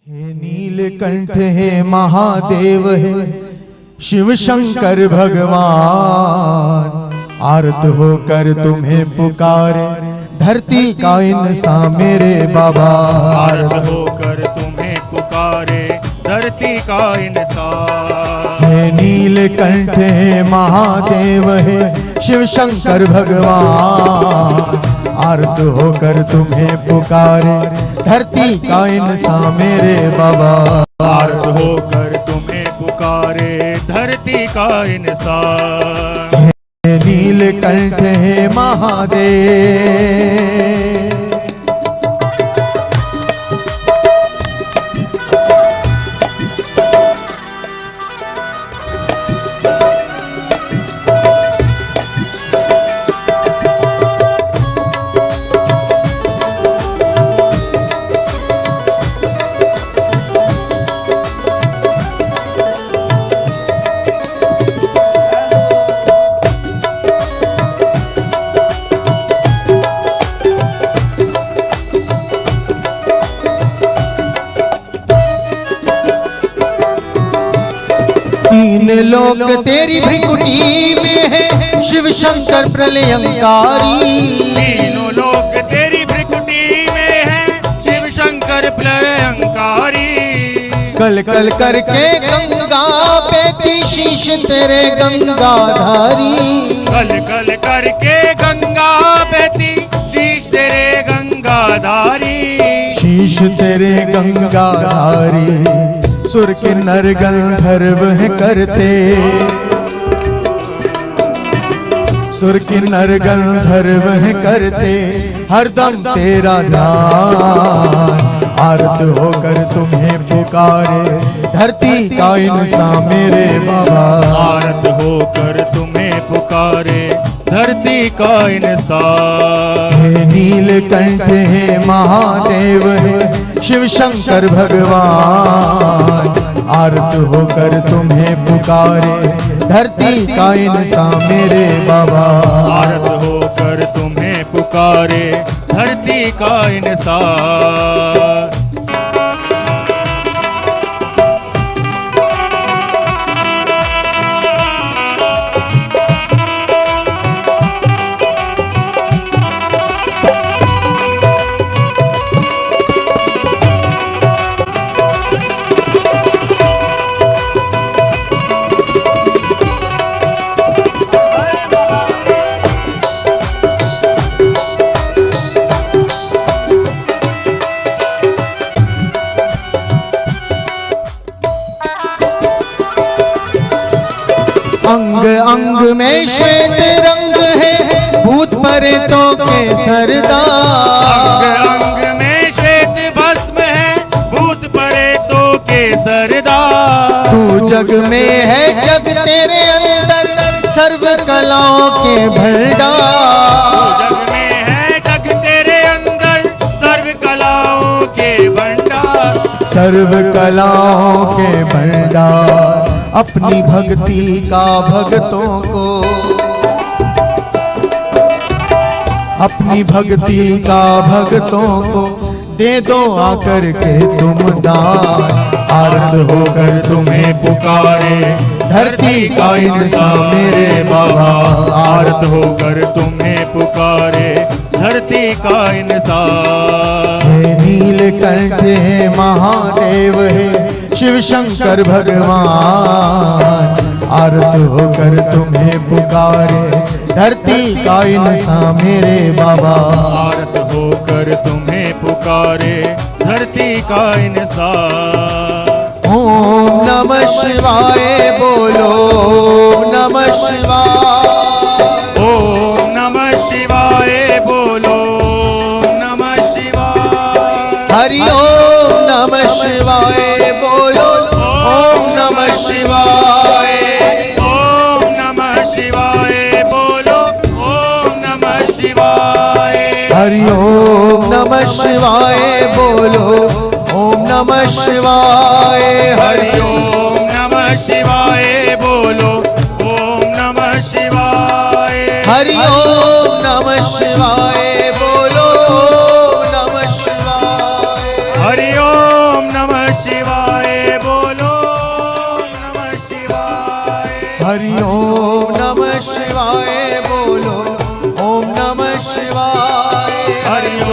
हे नीलकंठ हे महादेव है शिव शंकर भगवान, आर्त होकर तुम्हें पुकारे धरती का इंसान मेरे बाबा। आर्त होकर तुम्हें पुकारे धरती का इंसान। हे नीलकंठ हे महादेव है शिव शंकर भगवान, आर्त होकर तुम्हें पुकारे धरती का इंसान मेरे बाबा। आर्त होकर तुम्हें पुकारे धरती का इंसान। हे नीलकंठ हे महादेव, तीन लोक तेरी भृकुटी में है शिव शंकर प्रलयंकारी। तीनों लोक तेरी भृकुटी में है शिव शंकर प्रलयंकारी। कल कल करके गंगा बेती शीश तेरे गंगाधारी। कल कल करके गंगा बेती शीश तेरे गंगाधारी। शीश तेरे गंगाधारी, सुर किन्नर गंधर्व है करते, सुर किन्नर गंधर्व है करते हरदम तेरा ध्यान। आर्त होकर तुम्हें पुकारे धरती का इंसान मेरे बाबा। आर्त होकर तुम्हें पुकारे धरती का इंसान। हे नीलकंठ हे महादेव है शिव शंकर भगवान, आर्त होकर तुम्हें पुकारे धरती का इंसान मेरे बाबा। आर्त होकर तुम्हें पुकारे धरती का इंसान। अंग अंग में श्वेत रंग है भूत प्रेतों के सरदार। अंग अंग में श्वेत भस्म है भूत प्रेतों के सरदार। तू जग में है जग तेरे अंदर सर्व कलाओं के भंडार। जग में है जग तेरे अंदर सर्व कलाओं के भंडार। सर्व कलाओं के भंडार, अपनी भक्ति का भक्तों को, अपनी भक्ति का भक्तों को दे दो आकर के तुम दान। आर्त होकर तुम्हें पुकारे धरती का इंसान मेरे बाबा। आर्त होकर तुम्हें पुकारे धरती का इंसान। हे नीलकंठ हे महादेव है शिव शंकर भगवान, आर्त होकर तुम्हें पुकारे धरती का इंसान मेरे बाबा। आर्त होकर तुम्हें पुकारे धरती का इंसान। ओम नमः शिवाय बोलो, ओम नमः शिवाय। ओम नमः शिवाय बोलो, ओम नमः शिवाय। हरि ओम नमः शिवाय बोलो, ओम नमः शिवाय। ओम नमः शिवाय बोलो, ओम नमः शिवाय। हरि ओम नमः शिवाय बोलो, ओम नमः शिवाय। हरि ओम नमः शिवाय बोलो, ओम नमः शिवाय। हरि ओम नमः शिवाय बोलो, ओम नमः शिवाय। हरि ओम नमः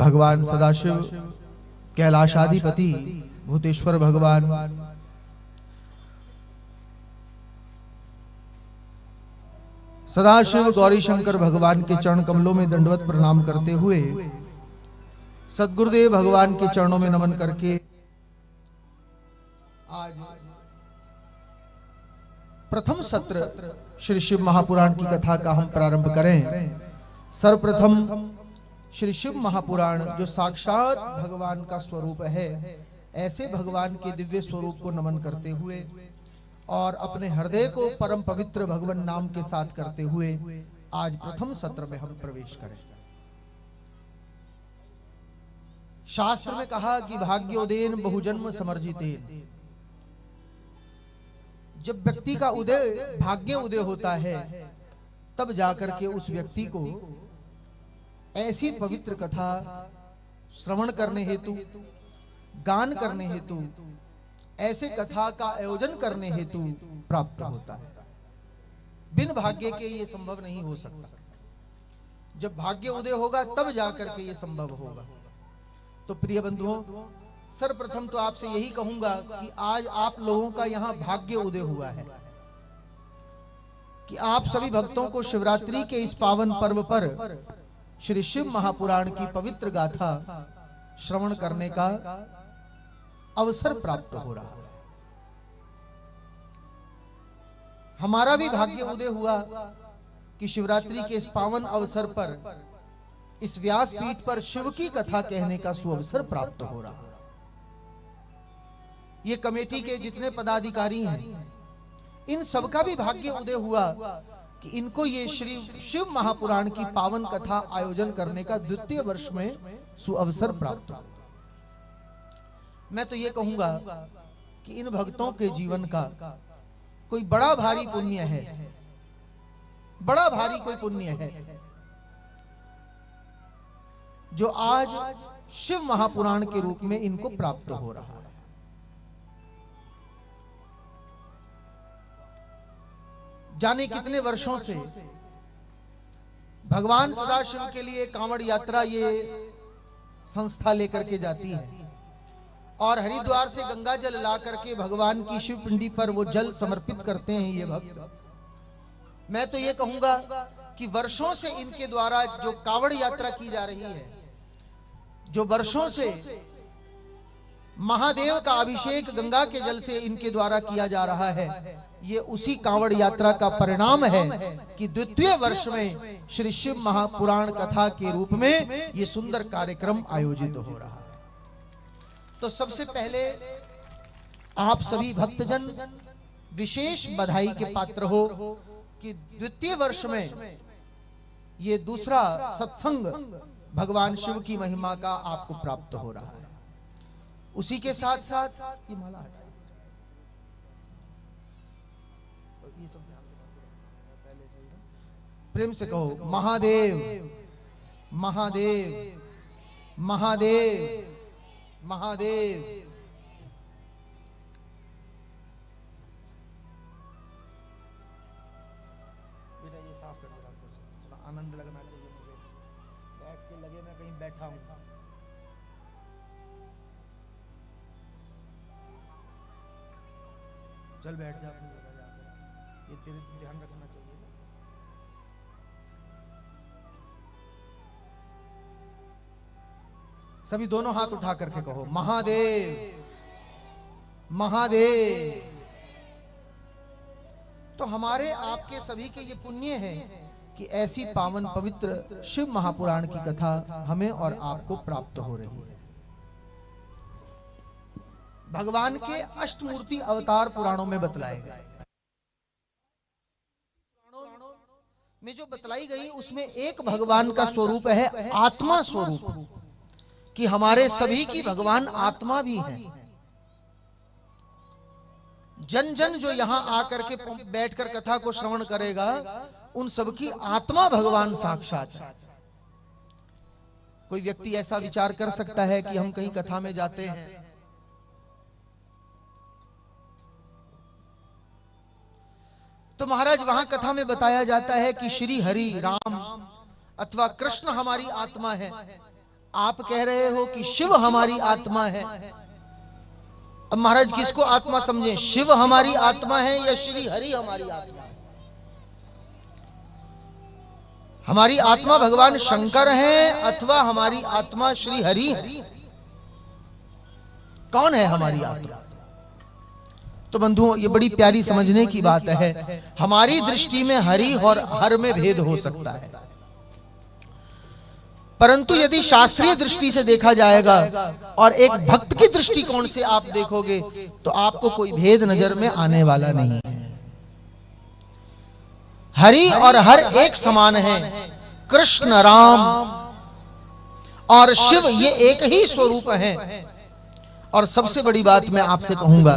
भगवान सदाशिव कैलाशाधिपति भूतेश्वर भगवान, सदाशिव गौरी शंकर भगवान के चरण कमलों में दंडवत प्रणाम करते हुए सद्गुरुदेव भगवान के चरणों में नमन करके आज प्रथम सत्र श्री शिव महापुराण की कथा का हम प्रारंभ करें। सर्वप्रथम श्री शिव महापुराण जो साक्षात भगवान का स्वरूप है, ऐसे भगवान के दिव्य स्वरूप को नमन करते हुए और अपने हृदय को परम पवित्र भगवान नाम के साथ करते हुए आज प्रथम सत्र में हम प्रवेश करें। शास्त्र में कहा कि भाग्योदयन बहुजन्म समर्जितेन, जब व्यक्ति का उदय भाग्य उदय होता है तब जाकर के उस व्यक्ति को ऐसी पवित्र कथा श्रवण करने हेतु, गान करने हेतु, ऐसे कथा का आयोजन करने हेतु प्राप्त होता है। बिन भाग्य के ये संभव नहीं हो सकता। जब भाग्य उदय होगा तब जाकर के ये संभव होगा। तो प्रिय बंधुओं, सर्वप्रथम तो आपसे यही कहूंगा कि आज आप लोगों का यहाँ भाग्य उदय हुआ है कि आप सभी भक्तों को शिवरात्रि के इस पावन पर्व पर श्री शिव महापुराण की पवित्र गाथा श्रवण करने का अवसर प्राप्त हो रहा है। हमारा भी भाग्य उदय हुआ कि शिवरात्रि के इस पावन अवसर पर इस व्यासपीठ पर शिव की कथा कहने का सुअवसर प्राप्त हो रहा है। ये कमेटी के जितने पदाधिकारी हैं, इन सबका भी भाग्य उदय हुआ कि इनको ये श्री शिव महापुराण की पावन कथा आयोजन करने का द्वितीय वर्ष में सुअवसर प्राप्त हुआ। मैं तो ये कहूंगा कि इन भक्तों के जीवन का कोई बड़ा भारी पुण्य है, बड़ा भारी कोई पुण्य है जो आज शिव महापुराण के रूप में इनको प्राप्त हो रहा है। जाने कितने वर्षों से भगवान सदाशिव के लिए कांवड़ यात्रा ये संस्था लेकर के जाती है और हरिद्वार से गंगा जल ला करके भगवान की शिव पिंडी पर वो जल समर्पित करते हैं ये भक्त। मैं तो ये कहूंगा कि वर्षों से इनके द्वारा जो कांवड़ यात्रा की जा रही है, जो वर्षों से महादेव का अभिषेक गंगा के जल से इनके द्वारा किया जा रहा है, ये उसी कांवड़ यात्रा का परिणाम है कि द्वितीय वर्ष में श्री शिव महापुराण कथा के रूप में ये सुंदर कार्यक्रम आयोजित हो रहा है। तो सबसे पहले आप सभी भक्तजन विशेष बधाई के पात्र हो कि द्वितीय वर्ष में ये दूसरा सत्संग भगवान शिव की महिमा का आपको प्राप्त हो रहा है। उसी के साथ साथ ये माला हटाई, ये सब पहले से ही प्रेम से कहो महादेव महादेव महादेव महादेव। बेटा ये साफ कर दो, थोड़ा आनंद लगना चाहिए मुझे, बैठ के लगे मैं कहीं बैठा हूं। चल बैठ जा, ये तेरे ध्यान रखना चाहिए। सभी दोनों हाथ उठा करके कहो महादेव महादेव। तो हमारे आपके सभी के ये पुण्य है कि ऐसी पावन पवित्र शिव महापुराण की कथा हमें और आपको प्राप्त हो रही है। भगवान के अष्टमूर्ति अवतार पुराणों में बतलाए गए, में जो बतलाई गई उसमें एक भगवान का स्वरूप है आत्मा स्वरूप, कि हमारे सभी की भगवान आत्मा भी है। जन जन जो यहां आकर के बैठकर कथा को श्रवण करेगा उन सबकी आत्मा भगवान साक्षात है। कोई व्यक्ति ऐसा विचार कर सकता है कि हम कहीं कथा में जाते हैं तो महाराज वहां कथा में बताया जाता है कि श्री हरि राम अथवा कृष्ण हमारी आत्मा है, आप कह रहे हो कि शिव हमारी आत्मा है। अब महाराज किसको आत्मा समझें, शिव हमारी आत्मा है या श्री हरि हमारी आत्मा है? हमारी आत्मा भगवान शंकर है अथवा हमारी आत्मा श्री हरि है? कौन है हमारी आत्मा? तो बंधुओं, ये बड़ी प्यारी समझने की बात है। हमारी दृष्टि में हरि और हर में भेद हो सकता है, परंतु यदि शास्त्रीय दृष्टि से देखा जाएगा और एक भक्त की दृष्टिकोण से आप देखोगे तो आपको कोई भेद नजर में आने वाला नहीं है। हरि और हर एक समान है। कृष्ण, राम और शिव ये एक ही स्वरूप हैं। और सबसे बड़ी बात मैं आपसे कहूंगा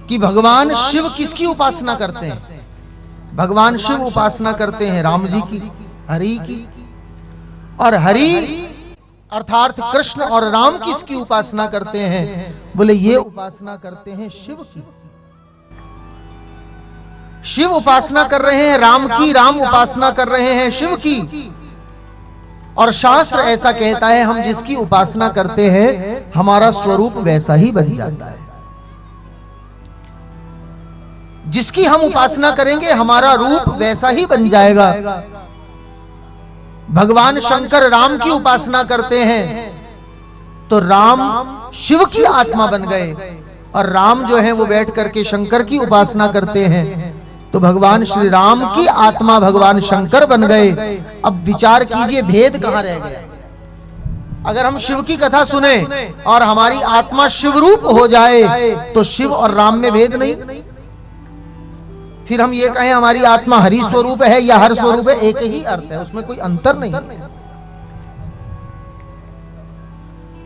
कि भगवान शिव किसकी उपासना करते हैं? भगवान शिव उपासना करते हैं राम जी की, हरि की। और हरि अर्थात कृष्ण और राम किसकी उपासना करते हैं? बोले ये उपासना करते हैं शिव की। शिव उपासना कर रहे हैं राम की, राम उपासना कर रहे हैं शिव की। और शास्त्र ऐसा कहता है हम जिसकी उपासना करते हैं हमारा स्वरूप वैसा ही बन जाता है। जिसकी हम उपासना करेंगे हमारा रूप वैसा ही बन जाएगा। भगवान शंकर राम की उपासना करते हैं तो राम शिव की आत्मा बन गए, और राम जो है वो बैठ करके शंकर की उपासना करते हैं तो भगवान श्री राम की आत्मा भगवान शंकर बन गए। अब विचार कीजिए भेद कहां रह गया? अगर हम शिव की कथा सुने और हमारी आत्मा शिव रूप हो जाए तो शिव और राम में भेद नहीं। फिर हम ये कहें हमारी आत्मा हरि स्वरूप है या हर स्वरूप है, एक ही अर्थ है, उसमें कोई अंतर नहीं,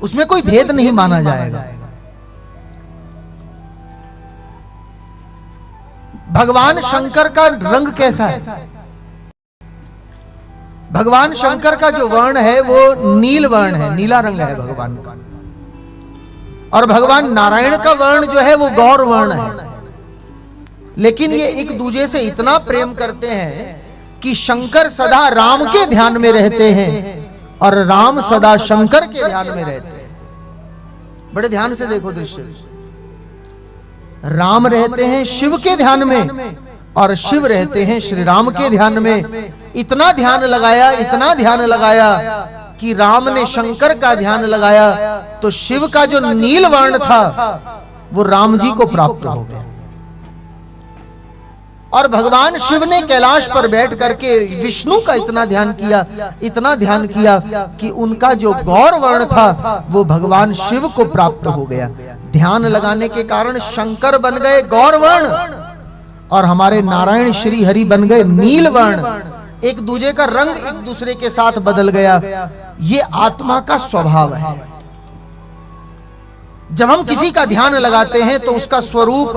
उसमें कोई भेद नहीं माना जाएगा। भगवान शंकर का रंग कैसा है? भगवान शंकर का जो वर्ण है वो नील वर्ण है, नीला रंग है भगवान का। और भगवान नारायण का वर्ण जो है वो गौर वर्ण है। लेकिन ये एक दूसरे से इतना प्रेम करते हैं कि शंकर सदा राम के ध्यान में रहते हैं और राम सदा शंकर के ध्यान में रहते हैं। बड़े ध्यान से देखो दृश्य। राम रहते हैं शिव के ध्यान में और शिव रहते हैं श्री राम के ध्यान में। इतना ध्यान लगाया, इतना ध्यान लगाया कि राम ने शंकर का ध्यान लगाया तो शिव का जो नील वर्ण था वो राम जी को प्राप्त हो गया। और भगवान शिव ने कैलाश पर बैठ करके विष्णु का इतना ध्यान किया, इतना ध्यान किया कि उनका जो गौर वर्ण था वो भगवान शिव को प्राप्त हो गया। ध्यान लगाने के कारण शंकर बन गए गौर वर्ण और हमारे नारायण श्री हरि बन गए नील वर्ण। एक दूसरे का रंग एक दूसरे के साथ बदल गया। ये आत्मा का स्वभाव है। जब हम किसी का ध्यान लगाते हैं तो उसका स्वरूप,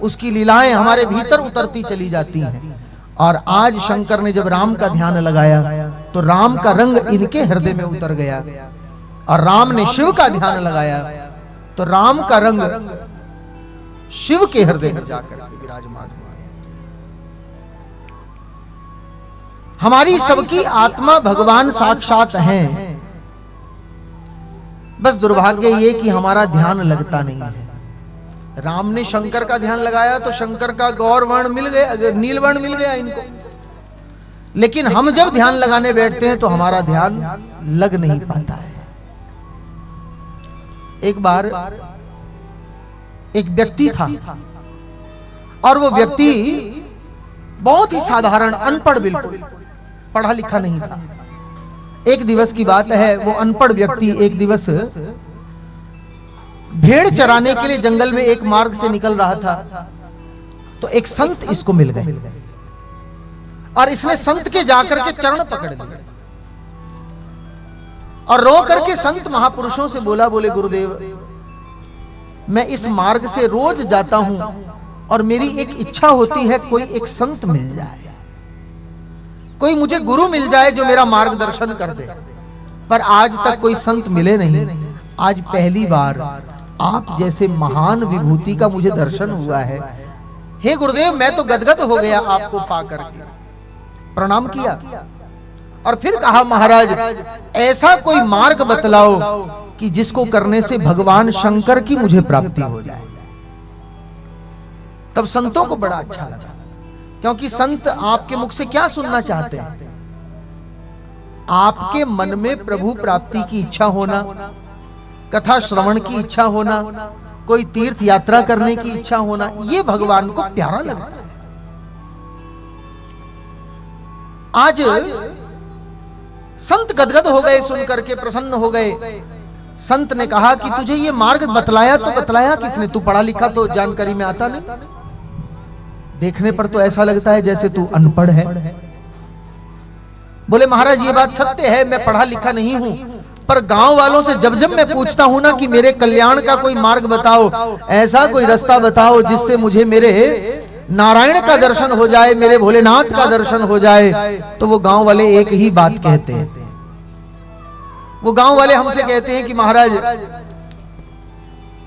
उसकी लीलाएं हमारे भीतर उतरती चली जाती हैं। और आज शंकर ने जब राम का ध्यान लगाया तो राम का रंग इनके हृदय में उतर गया, और राम ने शिव का ध्यान लगाया तो राम का रंग शिव के हृदय में जाकर के विराजमान हुआ। हमारी सबकी आत्मा भगवान साक्षात हैं। बस दुर्भाग्य ये कि हमारा ध्यान लगता नहीं है। राम ने शंकर का ध्यान लगाया तो शंकर का गौर वर्ण मिल गया, नील वर्ण मिल गया इनको। लेकिन हम जब ध्यान लगाने बैठते हैं तो हमारा ध्यान लग नहीं पाता है। एक बार एक व्यक्ति था और वो व्यक्ति बहुत ही साधारण, अनपढ़, बिल्कुल पढ़ा लिखा नहीं था। एक दिवस की बात है, वो अनपढ़ व्यक्ति एक दिवस भेड़ चराने के लिए जंगल में एक मार्ग से निकल रहा था तो एक संत इसको मिल गए और इसने संत के जाकर के चरण पकड़ लिए और रो करके संत महापुरुषों से बोला, बोले गुरुदेव मैं इस मार्ग से रोज जाता हूं और मेरी एक इच्छा होती है कोई एक संत मिल जाए, कोई मुझे गुरु मिल जाए जो मेरा मार्गदर्शन कर दे, पर आज तक कोई संत मिले नहीं। आज पहली बार आप जैसे महान विभूति का मुझे दर्शन हुआ है। हे गुरुदेव मैं तो गदगद हो गया आपको पा करके। प्रणाम किया और फिर कहा महाराज ऐसा कोई मार्ग बतलाओ कि जिसको करने से भगवान शंकर की मुझे प्राप्ति हो जाए। तब संतों को बड़ा अच्छा लगा, क्योंकि संत आपके मुख से क्या सुनना चाहते हैं? आपके मन में प्रभु प्राप्ति की इच्छा होना, कथा श्रवण की इच्छा होना, कोई तीर्थ यात्रा करने की इच्छा होना, ये भगवान को प्यारा लगता है। आज संत गदगद हो गए, सुन करके प्रसन्न हो गए। संत ने कहा कि तुझे ये मार्ग बतलाया तो बतलाया किसने? तू पढ़ा लिखा तो जानकारी में आता नहीं, देखने पर तो ऐसा लगता है जैसे तू अनपढ़ है। बोले महाराज ये बात सत्य है, मैं पढ़ा लिखा नहीं हूं, पर गांव वालों से जब जब मैं पूछता हूं ना कि मेरे कल्याण का कोई मार्ग बताओ, ऐसा कोई रास्ता बताओ जिससे मुझे मेरे नारायण का दर्शन हो जाए, मेरे भोलेनाथ का दर्शन हो जाए, तो वो गांव वाले एक ही बात कहते हैं। वो गांव वाले हमसे कहते हैं कि महाराज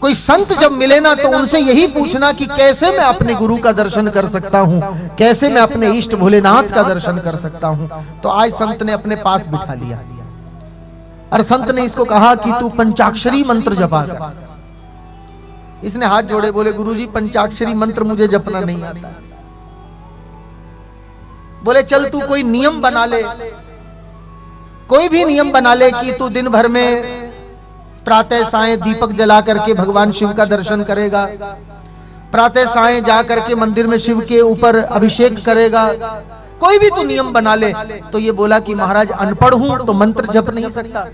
कोई संत जब मिले ना तो उनसे यही पूछना कि कैसे मैं अपने गुरु का दर्शन कर सकता हूं, कैसे मैं अपने इष्ट भोलेनाथ का दर्शन कर सकता हूं। तो आज संत ने अपने पास बिठा लिया और संत ने इसको कहा कि तू पंचाक्षरी मंत्र जपा कर। इसने हाथ जोड़े, बोले गुरुजी पंचाक्षरी मंत्र मुझे जपना नहीं आता। बोले चल तू कोई नियम बना ले, कोई भी नियम बना ले कि तू दिन भर में प्रातः सायं दीपक जला करके भगवान शिव का दर्शन करेगा, प्रातः सायं जा करके मंदिर में शिव के ऊपर अभिषेक करेगा, कोई भी तू नियम बना ले। तो ये बोला कि महाराज अनपढ़ हूं तो मंत्र जप नहीं सकता,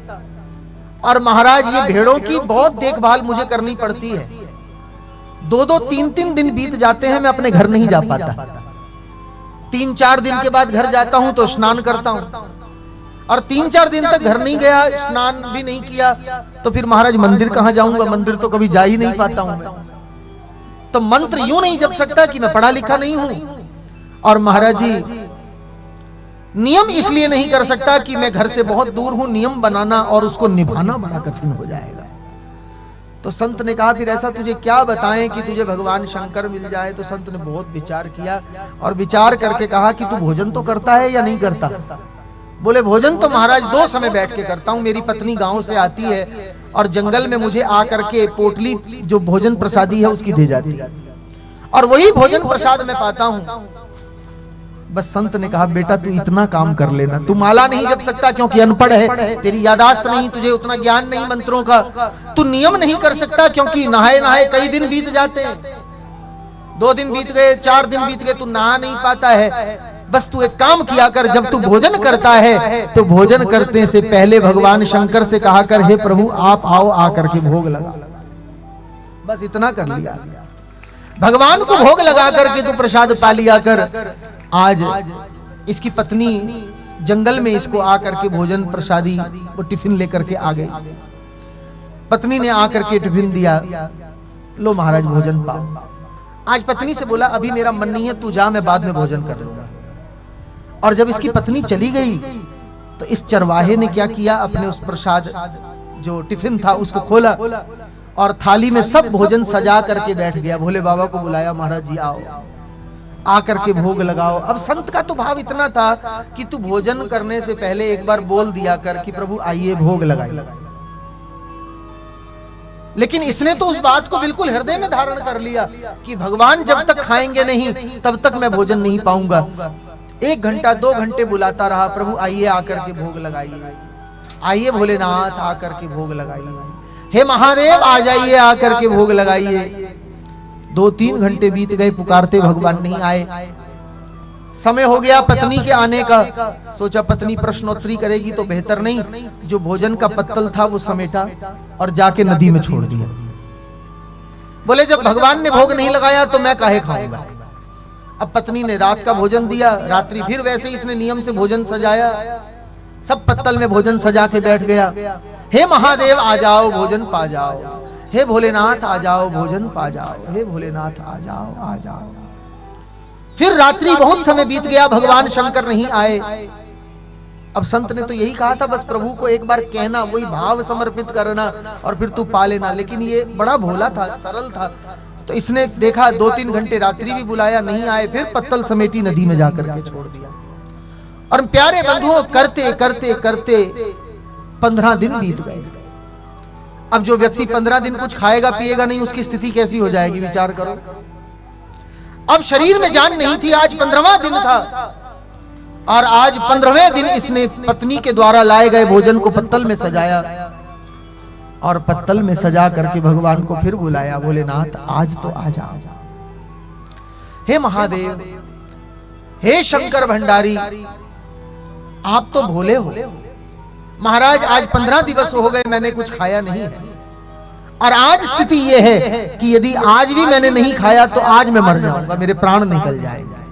और महाराज ये भेड़ों की बहुत देखभाल मुझे करनी पड़ती है, 2-2 3-3 दिन बीत जाते हैं, मैं अपने घर नहीं जा पाता। 3-4 दिन के बाद घर जाता हूं तो स्नान करता हूं, और 3-4 दिन तक घर नहीं गया, स्नान भी नहीं किया, तो फिर महाराज मंदिर कहां जाऊंगा? मंदिर तो कभी जा ही नहीं पाता हूं मैं। तो मंत्र यूं नहीं जप सकता कि मैं पढ़ा लिखा नहीं हूं। और महाराज जी नियम इसलिए नहीं कर सकता कि मैं घर से बहुत दूर हूं, नियम बनाना और उसको निभाना बड़ा कठिन हो जाएगा। तो संत ने कहा फिर ऐसा तुझे क्या बताएं कि तुझे भगवान शंकर मिल जाए? तो संत ने बहुत विचार किया और विचार करके कहा कि तू भोजन तो करता है या नहीं करता? बोले भोजन तो महाराज 2 समय बैठ के करता हूं। मेरी पत्नी गांव से आती है और जंगल में मुझे आकर के पोटली जो भोजन प्रसादी है उसकी दे जाती है, और वही भोजन प्रसाद मैं पाता हूं। बस संत ने कहा बेटा तू इतना काम कर लेना, तू माला नहीं जप सकता क्योंकि अनपढ़ है, तेरी यादाश्त नहीं, तुझे उतना ज्ञान नहीं मंत्रों का, तू नियम नहीं कर सकता क्योंकि नहाए नहाए कई दिन बीत जाते हैं, 2 दिन बीत गए, 4 दिन बीत गए, तू नहा नहीं पाता है। बस तू एक काम किया कर, जब तू भोजन करता है तो भोजन करने से पहले भगवान शंकर से कहा कर हे प्रभु आप आओ, आकर के भोग लगा। बस इतना कर लिया, भगवान को भोग लगा करके तू प्रसाद पा लिया कर। आज इसकी पत्नी जंगल में इसको आकर के भोजन प्रसादी वो टिफिन लेकर के आ गई। पत्नी ने आकर के टिफिन दिया, लो महाराज भोजन पाओ। आज पत्नी से बोला अभी मेरा मन नहीं है, तू जा, मैं बाद में भोजन कर लूंगा। और जब इसकी पत्नी चली गई तो इस चरवाहे ने क्या किया, अपने उस प्रसाद जो टिफिन था उसको खोला और थाली में सब भोजन सजा करके बैठ गया। भोले बाबा को बुलाया, महाराज जी आओ, आकर के भोग लगाओ। अब संत का तो भाव इतना था कि तू भोजन करने से पहले एक बार बोल दिया कर कि प्रभु आइए भोग लगाइए, लेकिन इसने तो उस बात को बिल्कुल हृदय में धारण कर लिया कि भगवान जब तक खाएंगे नहीं तब तक मैं भोजन नहीं पाऊंगा। 1 घंटा 2 घंटे बुलाता रहा, प्रभु आइए आकर के भोग लगाइए, आइए भोलेनाथ आकर के भोग लगाइए, हे महादेव आ जाइए आकर के भोग लगाइए। 2-3 घंटे बीत गए, पुकारते भगवान नहीं आए। समय हो गया पत्नी के आने का, सोचा पत्नी प्रश्नोत्तरी करेगी तो बेहतर नहीं, जो भोजन का पत्तल था वो समेटा और जाके नदी में छोड़ दिया। बोले जब भगवान ने भोग नहीं लगाया तो मैं काहे खाऊंगा। अब पत्नी ने रात का भोजन दिया, रात्रि फिर वैसे ही इसने नियम से भोजन सजाया, सब पत्तल में भोजन सजा के बैठ गया। हे महादेव आ जाओ भोजन पा जाओ, हे भोलेनाथ आ जाओ भोजन पा जाओ, हे भोलेनाथ आ जाओ आ जाओ। फिर रात्रि बहुत समय बीत गया, भगवान शंकर नहीं आए। अब संत ने तो यही कहा था बस प्रभु को एक बार कहना, वही भाव समर्पित करना और फिर तू पा लेना, लेकिन ये बड़ा भोला था, सरल था। तो इसने देखा 2-3 घंटे रात्रि भी बुलाया नहीं आए, फिर पत्तल समेटी नदी में जाकर के छोड़ दिया। और प्यारे बंधुओं, करते करते करते 15 दिन बीत गए। अब जो व्यक्ति 15 दिन कुछ खाएगा पिएगा नहीं, उसकी स्थिति कैसी हो जाएगी, विचार करो। अब शरीर में जान नहीं थी। आज 15वां दिन था और आज 15वें दिन इसने पत्नी के द्वारा लाए गए भोजन को पत्तल में सजाया और पत्तल में सजा करके भगवान को फिर बुलाया। भोलेनाथ, आज तो आ जाओ। हे महादेव, हे शंकर भंडारी, आप तो भोले हो। महाराज, आज 15 दिवस हो गए मैंने कुछ खाया नहीं है और आज स्थिति यह है कि यदि आज भी मैंने नहीं खाया तो आज मैं मर जाऊंगा, मेरे प्राण निकल जाएंगे।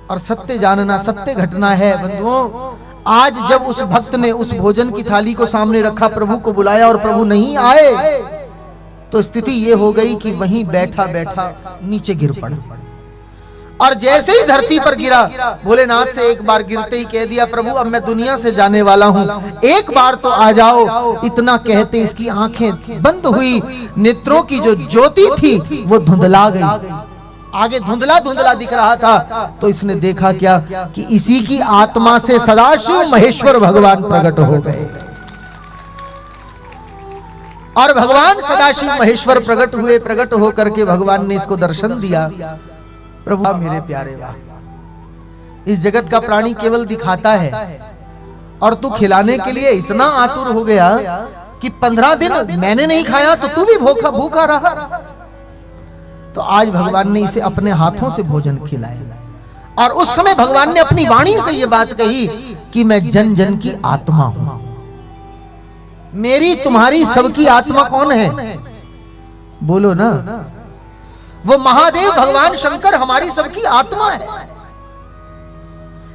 और सत्य जानना, सत्य घटना है बंधुओं, आज जब उस भक्त ने उस भोजन की थाली को सामने रखा, प्रभु को बुलाया और प्रभु नहीं आए, तो स्थिति यह हो गई कि वहीं बैठा बैठा नीचे गिर पड़ा। और जैसे ही धरती पर गिरा, भोलेनाथ से एक बार गिरते ही कह दिया, प्रभु अब मैं दुनिया से जाने वाला हूं, एक बार तो आ जाओ। इतना कहते इसकी आंखें बंद हुई, नेत्रों की जो ज्योति थी वो धुंधला गई, आगे धुंधला धुंधला दिख रहा था। तो इसने देखा क्या कि इसी की आत्मा से सदाशिव महेश्वर भगवान प्रकट हो गए। और भगवान सदाशिव महेश्वर प्रकट हुए। प्रकट होकर के भगवान ने इसको दर्शन दिया। प्रभु मेरे प्यारे, वाह, इस जगत का प्राणी केवल दिखाता है और तू खिलाने के लिए इतना आतुर हो गया कि 15 दिन मैंने नहीं खाया तो तू भी भूखा रहा। तो आज भगवान ने इसे अपने हाथों से भोजन खिलाया और उस समय भगवान ने अपनी वाणी से यह बात कही कि मैं जन जन की आत्मा हूं। मेरी तुम्हारी सबकी आत्मा कौन है? बोलो ना। वो महादेव भगवान शंकर हमारी सबकी आत्मा है।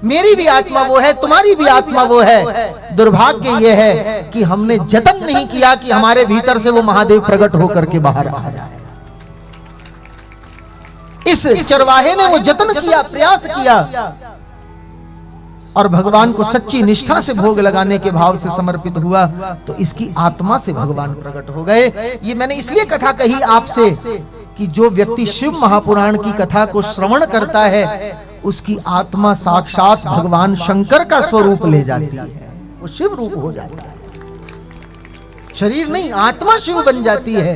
मेरी भी आत्मा वो है, तुम्हारी भी आत्मा वो है। दुर्भाग्य ये है कि हमने जतन नहीं किया कि हमारे भीतर से वो महादेव प्रकट होकर के बाहर आ जाए। इस चरवाहे ने वो जतन किया, प्रयास किया और भगवान को सच्ची निष्ठा से भोग लगाने के भाव से समर्पित हुआ, तो इसकी आत्मा से भगवान प्रकट हो गए। ये मैंने इसलिए कथा कही आपसे कि जो व्यक्ति शिव महापुराण की कथा को श्रवण करता है उसकी आत्मा साक्षात भगवान शंकर का स्वरूप ले जाती है, वो शिव रूप हो जाता है। शरीर नहीं, आत्मा शिव बन जाती है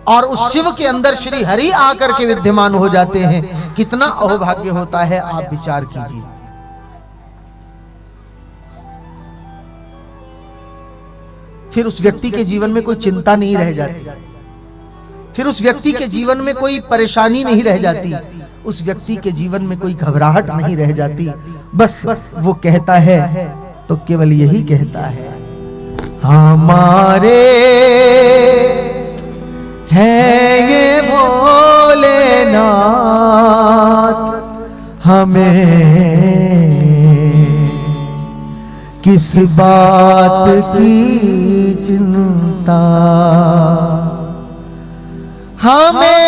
और उस शिव के अंदर श्री हरि आकर के विद्यमान हो जाते हैं। कितना अहोभाग्य होता है, आप विचार कीजिए। फिर उस व्यक्ति के जीवन में कोई चिंता नहीं रह जाती, फिर उस व्यक्ति के जीवन में कोई परेशानी नहीं रह जाती, उस व्यक्ति के जीवन में कोई घबराहट नहीं रह जाती। बस वो कहता है तो केवल यही कहता है, हमारे है ये भोलेनाथ, हमें किस बात की चिंता, हमें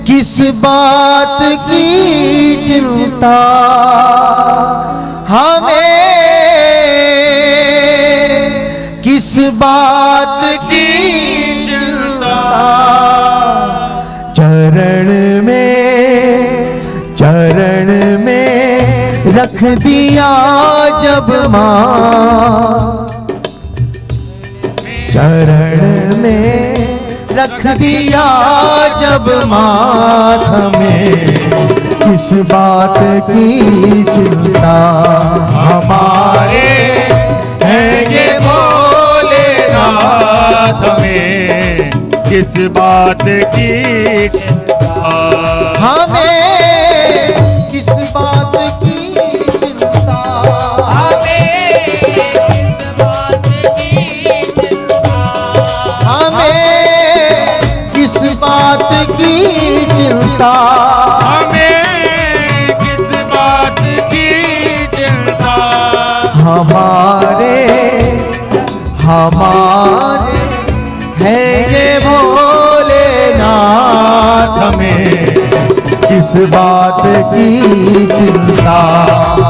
किस बात की चिंता, हमें किस बात की चिंता। चरण में रख दिया जब माँ, चरण में रख दिया जब माँ, हमें किस बात की चिंता, हमारे हैं ये भोलेनाथ, हमें किस बात की चिंता, हमें किस बात की चिंता, हमें किस बात की चिंता, हमें किस बात की चिंता, हमें किस बात की चिंता, हमारे है ये भोलेनाथ, हमें किस बात की चिंता,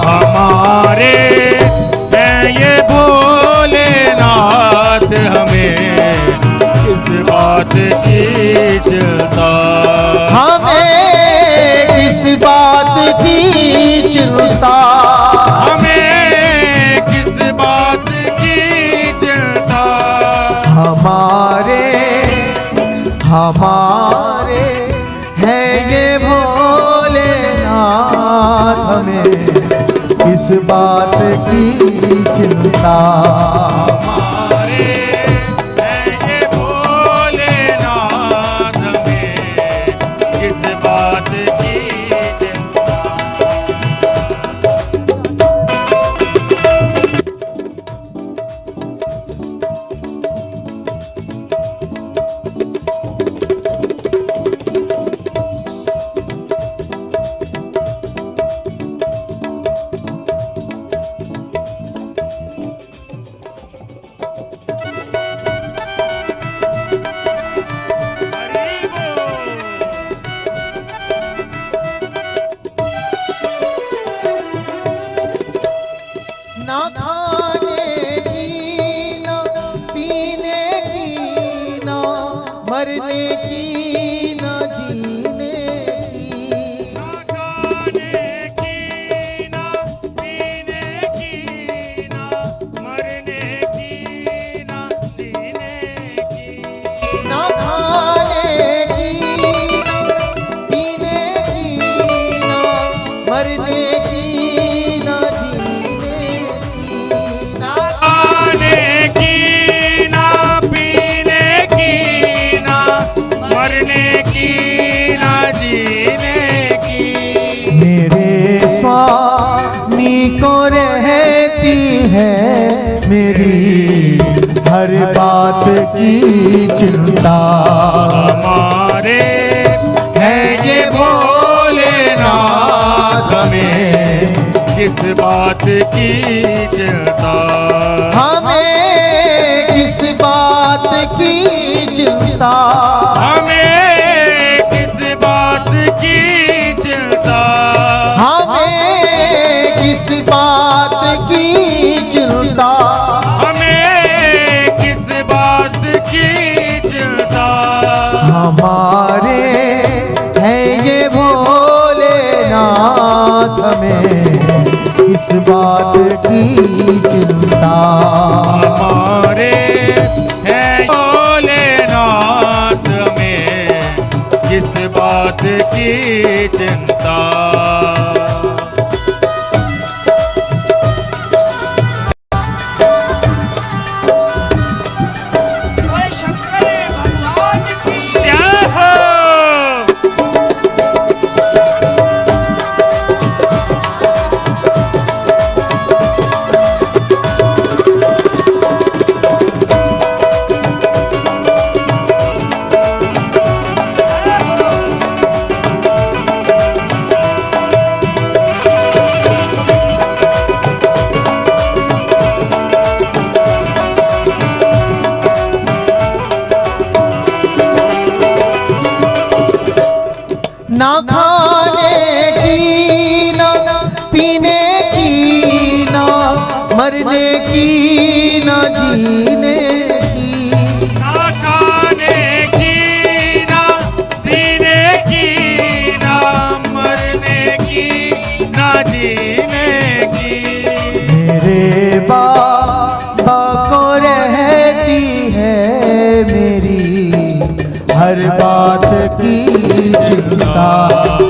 हमारे हैं ये भोलेनाथ, हमें किस बात की चिंता। हमारे हमारे है ये भोलेनाथ, हमें इस बात की चिंता। हमारे है ये भोलेनाथ, हमें किस बात की चिंता। ना खाने की ना पीने की ना मरने की ना जीने की। ना खाने की, ना पीने की, ना मरने की, ना जीने की। ना खाने की ना पीने की ना मरने की ना जीने की। ना खाने की, ना पीने की, ना मरने की, ना जीने की। मेरे स्वामी को रहती है मेरी हर बात की चिंता। हमारे है ये भोलेनाथ, हमें किस बात की चिंता। हमें किस बात की चिंता। हमें किस बात की चिंता। हमें किस बात की चिंता। हमें किस बात की चिंता। हमारे है ये भोलेनाथ, हमें इस बात की चिंता। हमारे है भोलेनाथ, हमें किस बात की चिंता। बोले शंकर भगवान की क्या हो ना खाने की ना पीने की ना मरने की ना जीने की। ना खाने की, ना पीने की, ना मरने की, ना जीने की। मेरे बाबा को रहती है मेरी हर बात की चिंता।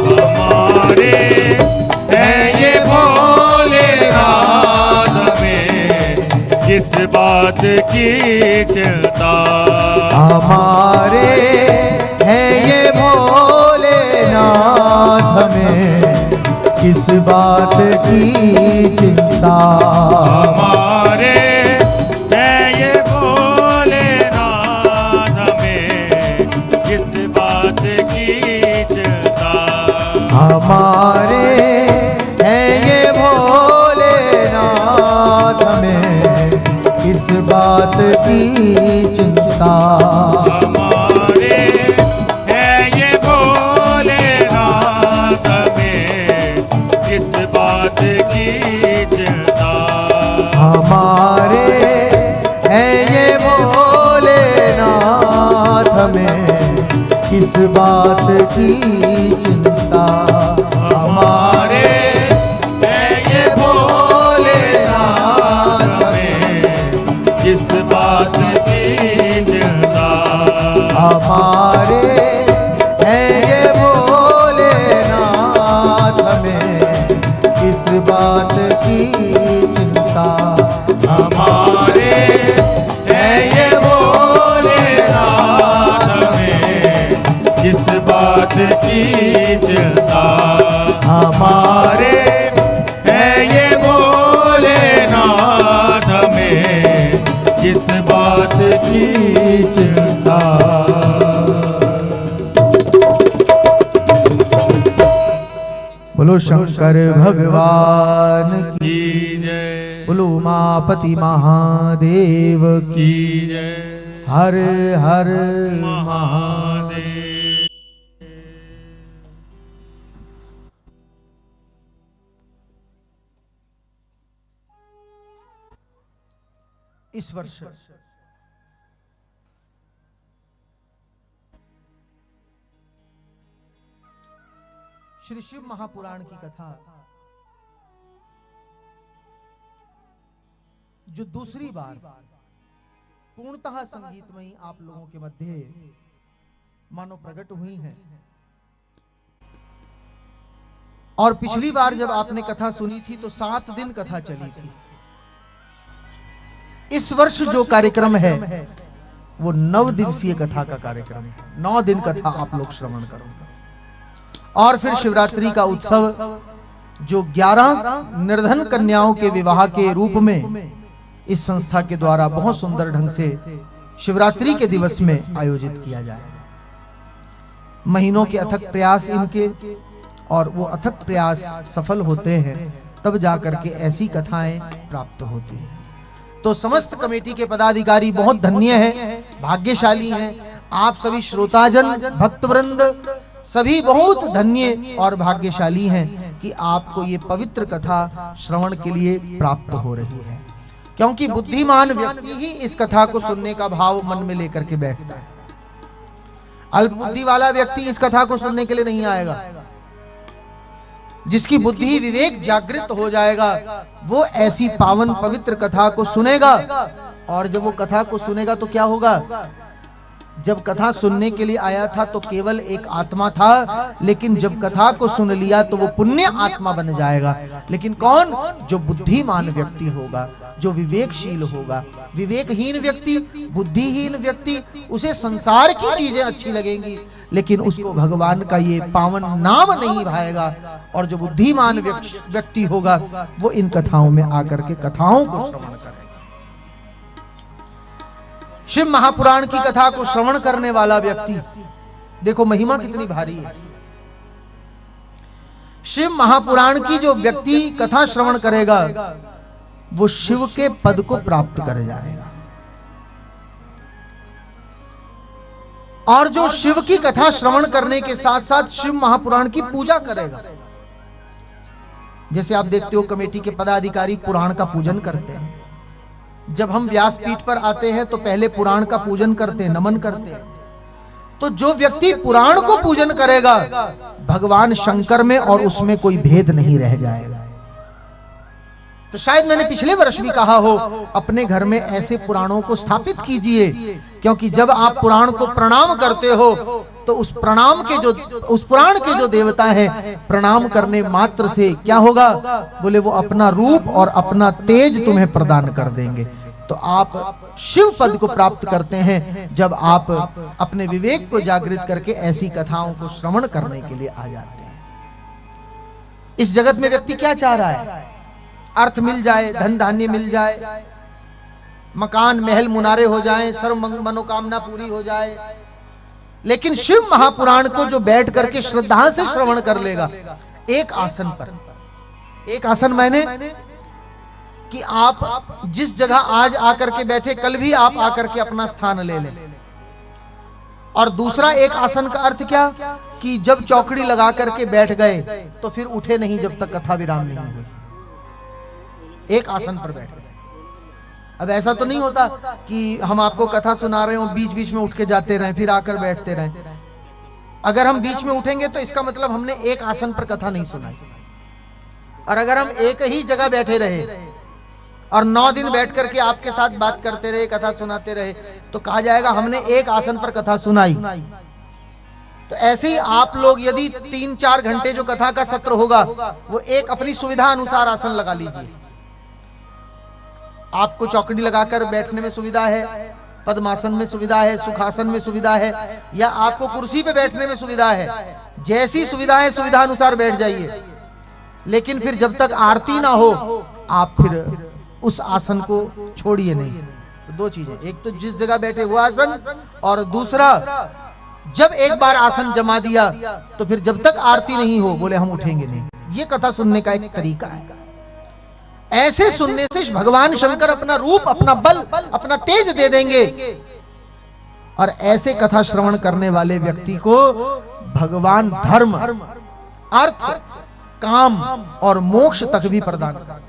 हमारे है ये भोलेनाथ, हमें किस बात की चिंता। हमारे है ये भोलेनाथ, हमें किस बात की चिंता। हमारे है ये भोलेनाथ, हमें किस बात की चिंता। हमारे है ये भोलेनाथ, हमें किस बात की चिंता। हमारे है ये भोलेनाथ, हमें किस बात की चिंता। हमारे है ये भोलेनाथ, हमें किस बात की चिंता। हमारे है ये भोलेनाथ, हमें किस बात की चिंता। बात की चिंता हमारे है ये भोलेनाथ में किस बात की चिंता। बोलो शंकर भगवान की जय, बोलो उमापति महादेव की जय, हर हर महादेव। इस वर्ष श्री शिव महापुराण की कथा जो दूसरी बार पूर्णतः संगीतमयी आप लोगों के मध्य मानो प्रकट हुई है। और पिछली बार जब आपने कथा सुनी थी तो 7 दिन कथा चली थी। इस वर्ष जो कार्यक्रम है वो 9 दिवसीय कथा का कार्यक्रम है। 9 दिन कथा आप लोग श्रवण करोगे और फिर शिवरात्रि का उत्सव जो 11 निर्धन कन्याओं के विवाह के रूप में इस संस्था के द्वारा बहुत सुंदर ढंग से शिवरात्रि के दिवस में आयोजित किया जाएगा। महीनों के अथक प्रयास इनके और वो अथक प्रयास सफल होते हैं तब जाकर के ऐसी कथाएं प्राप्त होती हैं। तो समस्त कमेटी के पदाधिकारी बहुत धन्य हैं, भाग्यशाली हैं। आप सभी श्रोताजन भक्तवृंद सभी बहुत धन्य और भाग्यशाली हैं कि आपको ये पवित्र कथा श्रवण के लिए प्राप्त हो रही है। क्योंकि बुद्धिमान व्यक्ति ही इस कथा को सुनने का भाव मन में लेकर के बैठता है। अल्प बुद्धि वाला व्यक्ति इस कथा को सुनने के लिए नहीं आएगा। जिसकी बुद्धि विवेक जागृत हो जाएगा वो ऐसी पावन पवित्र कथा को सुनेगा। और जब वो कथा को सुनेगा तो क्या होगा? जब कथा सुनने के लिए आया था तो केवल एक आत्मा था, लेकिन जब कथा को सुन लिया तो वो पुण्य आत्मा बन जाएगा। लेकिन कौन? जो बुद्धिमान व्यक्ति होगा, जो विवेकशील होगा। विवेकहीन व्यक्ति, बुद्धिहीन व्यक्ति, उसे संसार की चीजें अच्छी लगेंगी लेकिन उसको भगवान का ये पावन नाम नहीं भाएगा। और जो बुद्धिमान व्यक्ति होगा वो इन कथाओं में आकर के कथाओं को श्रवण करेगा। शिव महापुराण की कथा को श्रवण करने वाला व्यक्ति, देखो महिमा कितनी भारी है। शिव महापुराण की जो व्यक्ति कथा श्रवण करेगा वो शिव के पद को प्राप्त कर जाएगा। और जो शिव की कथा श्रवण करने के साथ साथ शिव महापुराण की पूजा करेगा। जैसे आप देखते हो कमेटी के पदाधिकारी पुराण का पूजन करते हैं। जब हम व्यासपीठ पर आते हैं तो पहले पुराण का पूजन करते हैं, नमन करते हैं। तो जो व्यक्ति पुराण को पूजन करेगा भगवान शंकर में और उसमें कोई भेद नहीं रह जाएगा। तो शायद मैंने पिछले वर्ष भी कहा हो, अपने घर में ऐसे पुराणों को स्थापित कीजिए, क्योंकि जब आप पुराण को प्रणाम करते हो तो उस पुराण के जो देवता हैं, प्रणाम करने मात्र से क्या होगा? बोले वो अपना रूप और अपना तेज तुम्हें प्रदान कर देंगे। तो आप शिव पद को प्राप्त करते हैं जब आप अपने विवेक को जागृत करके ऐसी कथाओं को श्रवण करने के लिए आ जाते हैं। इस जगत में व्यक्ति क्या चाह रहा है? अर्थ मिल जाए, धन धान्य मिल जाए, मकान महल मुनारे हो जाएं, सर्व मनोकामना पूरी हो जाए। लेकिन शिव महापुराण को जो बैठ करके श्रद्धा से श्रवण कर लेगा एक आसन पर, एक आसन मैंने कि आप जिस जगह आज आकर के बैठे कल भी आप आकर के अपना स्थान ले लें। और दूसरा एक आसन का अर्थ क्या? कि जब चौकड़ी लगा करके बैठ गए तो फिर उठे नहीं जब तक कथा विराम नहीं हुई। एक आसन पर बैठ गए। अब ऐसा तो नहीं होता कि हम आपको कथा सुना रहे हो बीच बीच में उठ के जाते रहें फिर आकर बैठते रहें। अगर हम बीच में उठेंगे तो इसका मतलब हमने एक आसन पर कथा नहीं सुनाई। और अगर हम एक ही जगह बैठे रहे और 9 दिन बैठ करके आपके साथ बात करते रहे, कथा सुनाते रहे, तो कहा जाएगा हमने एक आसन पर कथा सुनाई। तो ऐसे ही आप लोग यदि 3-4 घंटे जो कथा का सत्र होगा वो एक अपनी सुविधा अनुसार आसन लगा लीजिए। आपको चौकड़ी लगाकर बैठने में सुविधा है पद्मासन में सुविधा है, सुखासन में सुविधा है, या आपको कुर्सी पे बैठने में सुविधा है, जैसी सुविधा है सुविधा अनुसार बैठ जाइए। लेकिन फिर जब तक आरती ना हो आप फिर उस आसन को छोड़िए नहीं। तो दो चीजें, एक तो जिस जगह बैठे वो आसन, और दूसरा जब एक बार आसन जमा दिया तो फिर जब तक आरती नहीं हो बोले हम उठेंगे नहीं। ये कथा सुनने का एक तरीका है। ऐसे सुनने से भगवान शंकर अपना रूप, अपना बल, अपना तेज दे देंगे, और ऐसे कथा श्रवण करने वाले व्यक्ति को भगवान धर्म, अर्थ, काम और मोक्ष तक भी प्रदान करते हैं।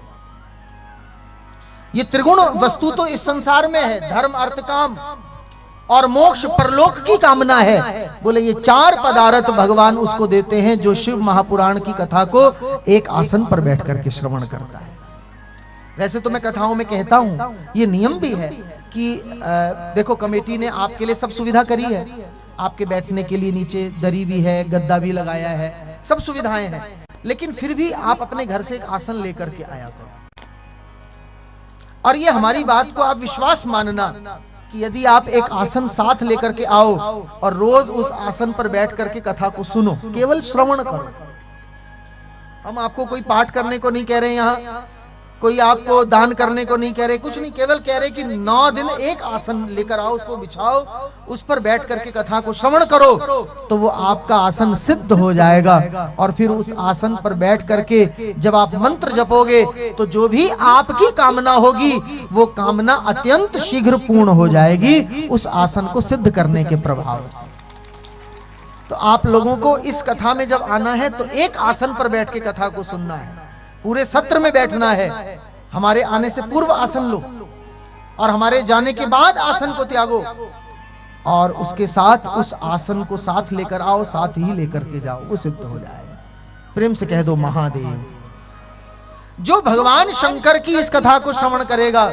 ये त्रिगुण वस्तु तो इस संसार में है, धर्म, अर्थ, काम और मोक्ष परलोक की कामना है। बोले ये चार पदार्थ भगवान उसको देते हैं जो शिव महापुराण की कथा को एक आसन पर बैठ करके श्रवण करता है। वैसे तो मैं कथाओं में कहता हूं, ये नियम भी है कि देखो कमेटी ने आपके लिए सब सुविधा करी है, आपके बैठने के लिए नीचे दरी भी है, गद्दा भी लगाया है, सब सुविधाएं हैं, लेकिन फिर भी आप अपने घर से एक आसन लेकर के आया करो। और ये हमारी बात को आप विश्वास मानना कि यदि आप एक आसन साथ लेकर के आओ और रोज उस आसन पर बैठ करके कथा को सुनो, केवल श्रवण करो। हम आपको कोई पाठ करने को नहीं कह रहे, यहाँ कोई आपको दान करने को नहीं कह रहे, कुछ नहीं, केवल कह रहे कि 9 दिन एक आसन लेकर आओ, उसको बिछाओ, उस पर बैठ करके कथा को श्रवण करो, तो वो आपका आसन सिद्ध हो जाएगा। और फिर उस आसन पर बैठ करके जब आप मंत्र जपोगे तो जो भी आपकी कामना होगी वो कामना अत्यंत शीघ्र पूर्ण हो जाएगी उस आसन को सिद्ध करने के प्रभाव से। तो आप लोगों को इस कथा में जब आना है तो एक आसन पर बैठ के कथा को सुनना है, पूरे सत्र में बैठना है। हमारे आने से पूर्व आसन लो और हमारे जाने के बाद आसन को त्यागो, और उसके साथ उस आसन को साथ लेकर आओ, साथ ही लेकर के जाओ, वो सिद्ध हो जाएगा। प्रेम से कह दो महादेव। जो भगवान शंकर की इस कथा को श्रवण करेगा,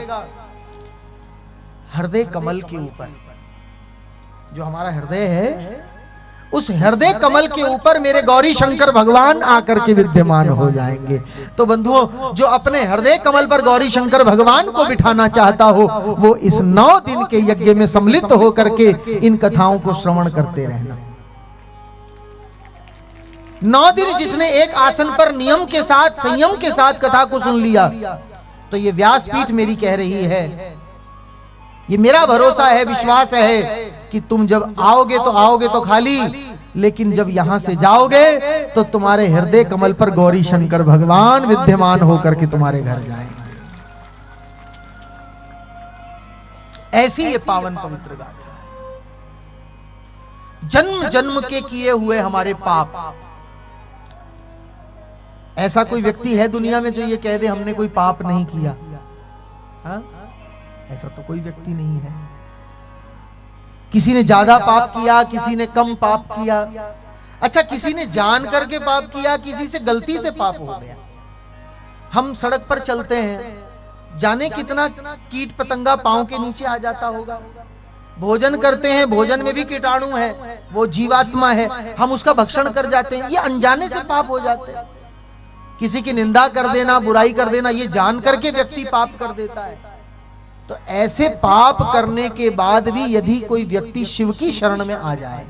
हृदय कमल के ऊपर, जो हमारा हृदय है उस हृदय कमल के ऊपर मेरे गौरी शंकर भगवान आकर के विद्यमान हो जाएंगे। तो बंधुओं, जो अपने हृदय कमल पर गौरी शंकर भगवान को बिठाना चाहता हो वो इस 9 दिन के यज्ञ में सम्मिलित होकर के इन कथाओं को श्रवण करते रहना। 9 दिन जिसने एक आसन पर नियम के साथ, संयम के साथ कथा को सुन लिया, तो ये व्यासपीठ मेरी कह रही है, ये मेरा भरोसा है, विश्वास है कि तुम जब आओगे तो खाली, लेकिन जब यहां से जाओगे तो तुम्हारे हृदय कमल पर गौरी शंकर भगवान विद्यमान होकर के तुम्हारे घर जाएंगे। ऐसी ये पावन पवित्र गाथा है। जन्म जन्म के किए हुए हमारे पाप, ऐसा कोई व्यक्ति है दुनिया में जो ये कह दे हमने कोई पाप नहीं किया? हा? ऐसा तो कोई व्यक्ति नहीं है। किसी ने ज्यादा पाप किया, किसी ने कम पाप किया। अच्छा, किसी ने जान करके पाप किया, किसी से गलती से पाप हो गया। हम सड़क पर चलते हैं, जाने कितना कीट पतंगा पांव के नीचे आ जाता होगा। भोजन करते हैं, भोजन में भी कीटाणु है, वो जीवात्मा है, हम उसका भक्षण कर जाते हैं, ये अनजाने से पाप हो जाते हैं। किसी की निंदा कर देना, बुराई कर देना, ये जान करके व्यक्ति पाप कर देता है। तो ऐसे पाप करने के बाद भी यदि कोई व्यक्ति शिव की शरण में आ जाए,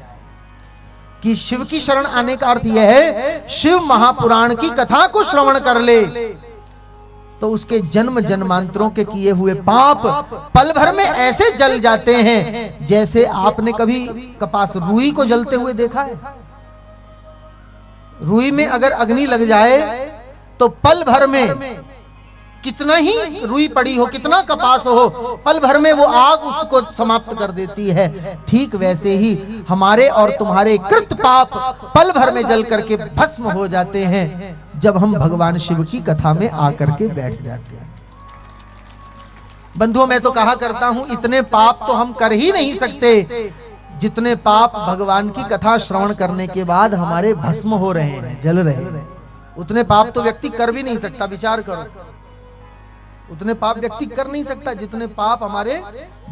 कि शिव की शरण आने का अर्थ यह है शिव महापुराण की कथा को श्रवण कर ले, तो उसके जन्म जन्मांतरों के किए हुए पाप पल भर में ऐसे जल जाते हैं जैसे आपने कभी कपास रुई को जलते हुए देखा है? रुई में अगर अग्नि लग जाए तो पल भर में कितना ही रुई पड़ी हो, कितना कपास हो, पल भर में वो आग उसको समाप्त कर देती है। ठीक वैसे ही हमारे और तुम्हारे कृत पाप पल भर में जल करके भस्म हो जाते हैं जब हम भगवान शिव की कथा में आकर के बैठ जाते हैं। बंधुओं, मैं तो कहा करता हूं, इतने पाप तो हम कर ही नहीं सकते जितने पाप भगवान की कथा श्रवण करने के बाद हमारे भस्म हो रहे हैं, जल रहे हैं। उतने पाप तो व्यक्ति कर भी नहीं सकता। विचार करो, उतने पाप व्यक्ति कर नहीं सकता जितने पाप हमारे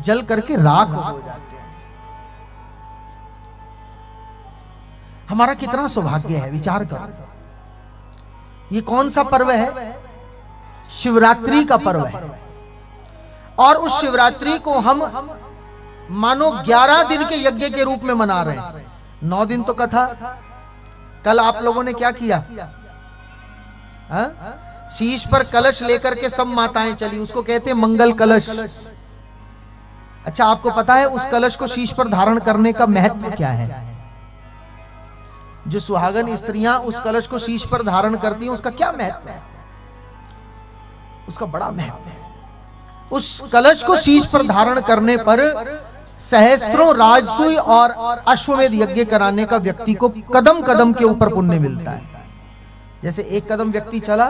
जल करके राख हो जाते हैं। हमारा कितना सौभाग्य है, विचार करो। ये कौन सा पर्व है? शिवरात्रि का पर्व है। और उस शिवरात्रि को हम मानो 11 दिन के यज्ञ के रूप में मना रहे हैं। 9 दिन तो कथा। कल आप लोगों ने क्या किया? शीश पर कलश लेकर के सब माताएं चली, उसको कहते हैं मंगल कलश। अच्छा, आपको पता है उस कलश को शीश पर धारण करने का महत्व क्या है? जो सुहागन स्त्रियां उस कलश को शीश पर धारण करती हैं, उसका क्या महत्व है? उसका बड़ा महत्व है। उस कलश को शीश पर धारण करने पर सहस्त्रों राजसूय और अश्वमेध यज्ञ कराने का व्यक्ति को कदम कदम के ऊपर पुण्य मिलता है। जैसे एक कदम व्यक्ति चला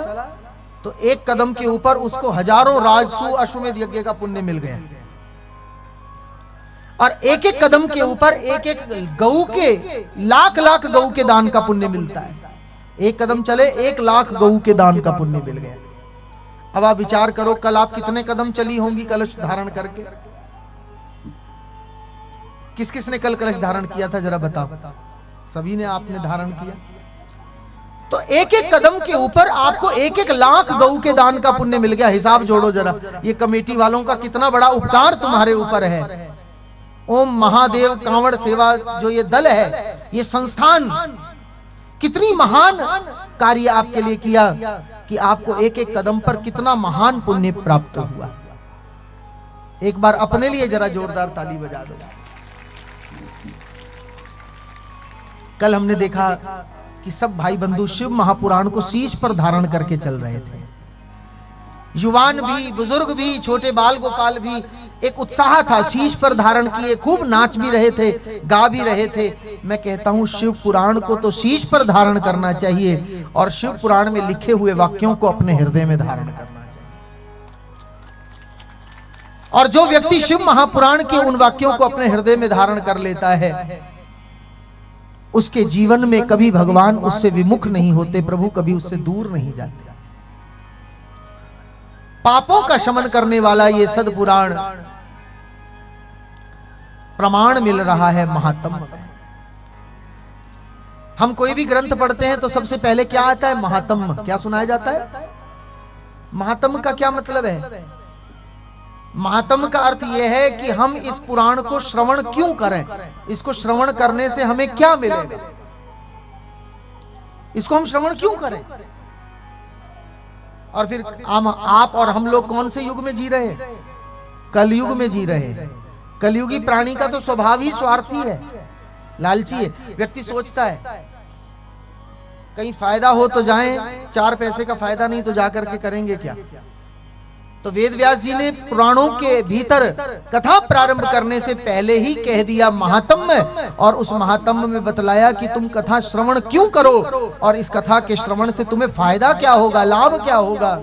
तो एक कदम के ऊपर उसको हजारों राजसूय अश्वमेध यज्ञ का पुण्य मिल गया, और एक एक कदम के ऊपर एक एक गऊ के लाख लाख गऊ के दान का पुण्य मिलता है। एक कदम चले 1 लाख गऊ के दान का पुण्य मिल गया। अब आप विचार करो, कल आप कितने कदम चली होंगी कलश धारण करके? किस किस ने कल कलश धारण किया था, जरा बताओ। सभी ने आपने धारण किया। तो एक एक कदम के ऊपर आपको 1-1 लाख गऊ के दान का पुण्य मिल गया। हिसाब जोड़ो जरा, ये कमेटी वालों का कितना बड़ा उपकार तुम्हारे ऊपर है। ओम महादेव कांवड़ सेवा जो ये दल है, ये संस्थान कितनी महान कार्य आपके लिए किया कि आपको एक एक कदम पर कितना महान पुण्य प्राप्त हुआ। एक बार अपने लिए जरा जोरदार ताली बजा दो। कल हमने देखा कि सब भाई बंधु शिव महापुराण को शीश पर धारण करके चल रहे थे। युवान भी, बुजुर्ग भी, छोटे बाल गोपाल भी, एक उत्साह था। शीश पर धारण किए, खूब नाच भी रहे थे, गा भी रहे थे। मैं कहता हूं शिव पुराण को तो शीश पर धारण करना चाहिए, और शिव पुराण में लिखे हुए वाक्यों को अपने हृदय में धारण करना चाहिए। और जो व्यक्ति शिव महापुराण के उन वाक्यों को अपने हृदय में धारण कर लेता है, उसके जीवन में कभी भगवान उससे विमुख नहीं होते, प्रभु कभी उससे दूर नहीं जाते। पापों का शमन करने वाला ये सदपुराण प्रमाण मिल रहा है महात्म्य। हम कोई भी ग्रंथ पढ़ते हैं तो सबसे पहले क्या आता है? महात्म्य। क्या सुनाया जाता है? महात्म्य का क्या मतलब है? महात्म्य का अर्थ यह है कि हम इस पुराण को श्रवण क्यों करें, इसको श्रवण करने से हमें क्या मिलेगा, इसको हम श्रवण क्यों करें। और फिर आप और हम लोग कौन से युग में जी रहे हैं? कलयुग में जी रहे हैं। कलयुगी प्राणी का तो स्वभाव ही स्वार्थी है, लालची है। व्यक्ति सोचता है कहीं फायदा हो तो जाएं, 4 पैसे का फायदा नहीं तो जाकर के करेंगे क्या। तो वेद व्यास जी ने पुराणों के भीतर कथा प्रारंभ करने से पहले ही कह दिया महात्म्य, और उस महात्म्य में बतलाया कि तुम कथा श्रवण क्यों करो, और इस कथा के श्रवण से तुम्हें फायदा क्या होगा, लाभ क्या होगा।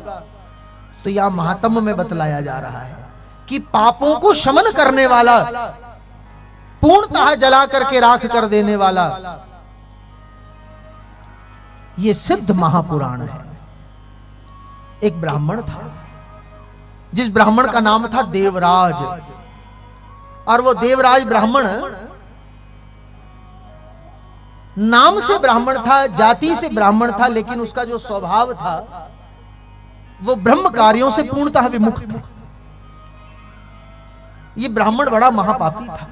तो यह महात्म्य में बतलाया जा रहा है कि पापों को शमन करने वाला, पूर्णतः जला करके राख कर देने वाला ये सिद्ध महापुराण है। एक ब्राह्मण था, जिस ब्राह्मण का नाम था देवराज, और वो देवराज ब्राह्मण नाम से ब्राह्मण था, जाति से ब्राह्मण था, लेकिन उसका जो स्वभाव था वो ब्रह्म कार्यों से पूर्णतः विमुख था। ये ब्राह्मण बड़ा महापापी था।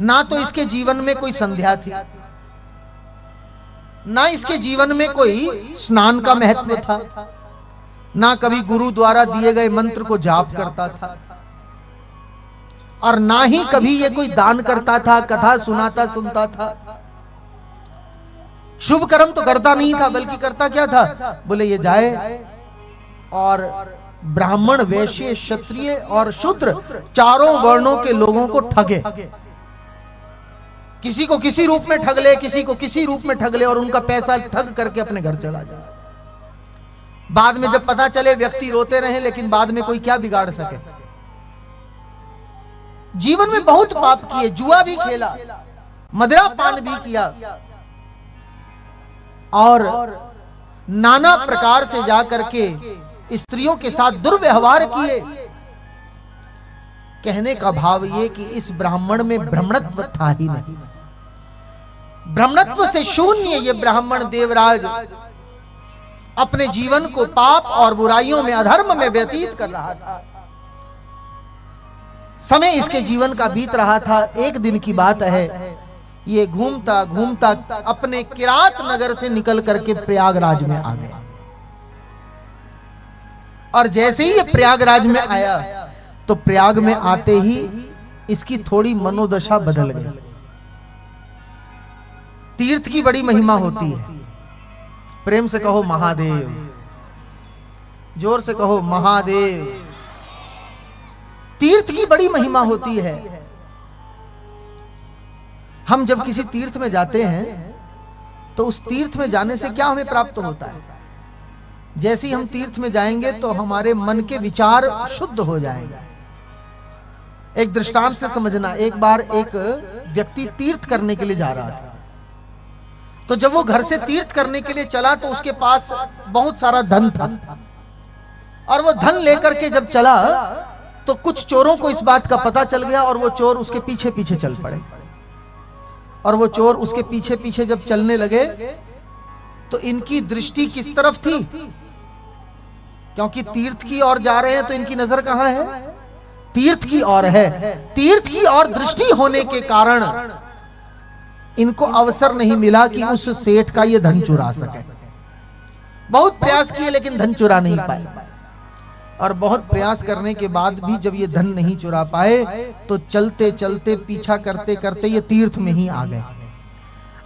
ना तो इसके जीवन में कोई संध्या थी, ना इसके जीवन में कोई स्नान का महत्व था, ना कभी गुरु द्वारा दिए गए मंत्र को जाप करता था, और ना ही कभी ये कोई दान करता था, कथा सुनाता सुनता था। शुभ कर्म तो करता नहीं था, बल्कि करता क्या था? बोले ये जाए और ब्राह्मण, वैश्य, क्षत्रिय और शूद्र चारों वर्णों के लोगों को ठगे। किसी को किसी रूप में ठग ले, किसी को किसी रूप में ठग ले, और उनका पैसा ठग करके अपने घर चला जाए। बाद में जब पता चले व्यक्ति रोते रहे, लेकिन बाद में कोई क्या बिगाड़ सके। जीवन में बहुत पाप किए, जुआ भी खेला, मदिरा पान भी किया, और नाना प्रकार से जाकर के स्त्रियों के साथ दुर्व्यवहार किए। कहने का भाव ये कि इस ब्राह्मण में ब्राह्मणत्व था ही नहीं। ब्राह्मणत्व से शून्य ये ब्राह्मण देवराज अपने जीवन को पाप और बुराइयों में, अधर्म में व्यतीत कर रहा था। समय इसके जीवन का बीत रहा था। एक दिन की बात है, ये घूमता घूमता अपने किरात नगर से निकल करके प्रयागराज में आ गया। और जैसे ही ये प्रयागराज में आया तो प्रयाग में आते ही इसकी थोड़ी मनोदशा बदल गई। तीर्थ की बड़ी महिमा होती है। प्रेम से कहो महादेव, जोर से कहो महादेव। तीर्थ की बड़ी महिमा होती है। हम जब किसी तीर्थ में जाते हैं तो उस तीर्थ में जाने से क्या हमें प्राप्त होता है? जैसे ही हम तीर्थ में जाएंगे तो हमारे मन के विचार शुद्ध हो जाएंगे। एक दृष्टांत से समझना, एक बार एक व्यक्ति तीर्थ करने के लिए जा रहा था। तो जब वो घर से तीर्थ करने के लिए चला तो उसके पास बहुत सारा धन था, और वो धन लेकर के जब चला तो कुछ चोरों को इस बात का पता चल गया और वो चोर उसके पीछे पीछे चल पड़े। और वो चोर उसके पीछे पीछे जब चलने लगे तो इनकी दृष्टि किस तरफ थी? क्योंकि तीर्थ की ओर जा रहे हैं तो इनकी नजर कहां है? तीर्थ की ओर है। तीर्थ की ओर दृष्टि होने के कारण इनको अवसर नहीं मिला कि उस सेठ का ये धन चुरा सके। बहुत प्रयास किए लेकिन धन चुरा नहीं पाए, और बहुत प्रयास करने के बाद भी जब ये धन नहीं चुरा पाए तो चलते चलते पीछा करते करते ये तीर्थ में ही आ गए।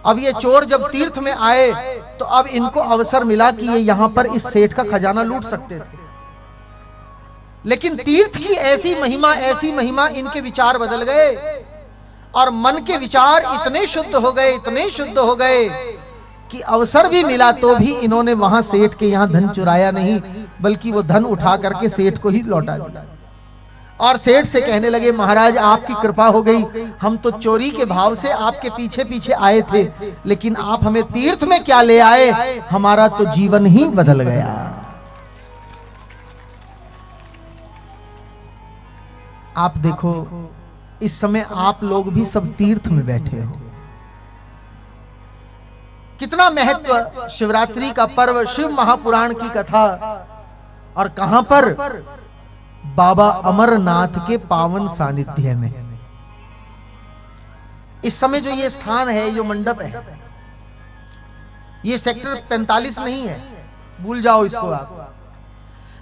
अब ये चोर जब तीर्थ में आए तो अब इनको अवसर मिला कि ये यहां पर इस सेठ का खजाना लूट सकते थे। लेकिन तीर्थ की ऐसी महिमा इनके विचार बदल गए, और मन के विचार इतने शुद्ध हो गए, इतने शुद्ध हो गए कि अवसर भी मिला तो भी इन्होंने वहां सेठ के यहां धन चुराया नहीं, बल्कि वो धन उठा करके सेठ को ही लौटा दिया। और सेठ से कहने लगे, महाराज आपकी कृपा हो गई, हम तो चोरी के भाव से आपके पीछे पीछे आए थे, लेकिन आप हमें तीर्थ में क्या ले आए, हमारा तो जीवन ही बदल गया। आप देखो, इस समय आप लोग भी सब तीर्थ में बैठे हो। कितना महत्व शिवरात्रि का पर्व, शिव महापुराण की कथा, और कहां पर? बाबा अमरनाथ के पावन सानिध्य में। इस समय जो ये स्थान है, ये मंडप है, ये सेक्टर 45 नहीं है, भूल जाओ इसको आप।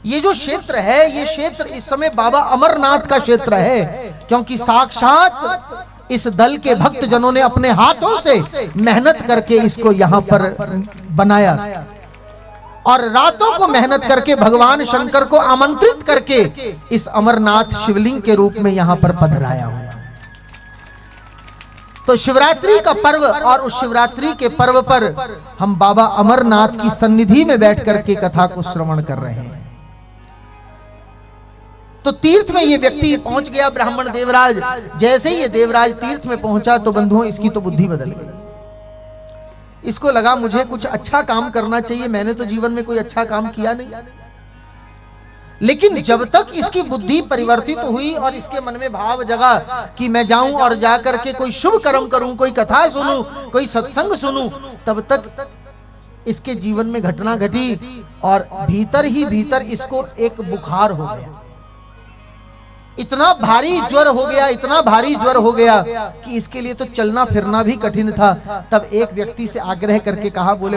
ये जो क्षेत्र है, ये क्षेत्र इस समय बाबा अमरनाथ का क्षेत्र है, क्योंकि साक्षात इस दल के भक्त जनों ने अपने हाथों से मेहनत करके इसको यहां पर बनाया, और रातों को मेहनत करके भगवान शंकर को आमंत्रित करके इस अमरनाथ शिवलिंग के रूप में यहां पर पधराया हुआ। तो शिवरात्रि का पर्व, और उस शिवरात्रि के पर्व पर हम बाबा अमरनाथ की सन्निधि में बैठ करके कथा को श्रवण कर रहे हैं। तो तीर्थ में ये व्यक्ति पहुंच गया, ब्राह्मण देवराज। जैसे ही ये देवराज तीर्थ में पहुंचा तो बंधुओं इसकी तो बुद्धि बदल गई। इसको लगा मुझे कुछ अच्छा काम करना चाहिए, मैंने तो जीवन में कोई अच्छा काम किया नहीं। लेकिन जब तक इसकी बुद्धि परिवर्तित हुई और इसके मन में भाव जगा कि मैं जाऊं और जाकर के कोई शुभ कर्म करूं, कोई कथा सुनूं, कोई सत्संग सुनूं, तब तक इसके जीवन में घटना घटी, और भीतर ही भीतर इसको एक बुखार हो गया। इतना भारी ज्वर हो गया, इतना भारी ज्वर हो गया कि इसके लिए तो चलना फिरना भी कठिन था। तब एक व्यक्ति से आग्रह करके कहा, बोले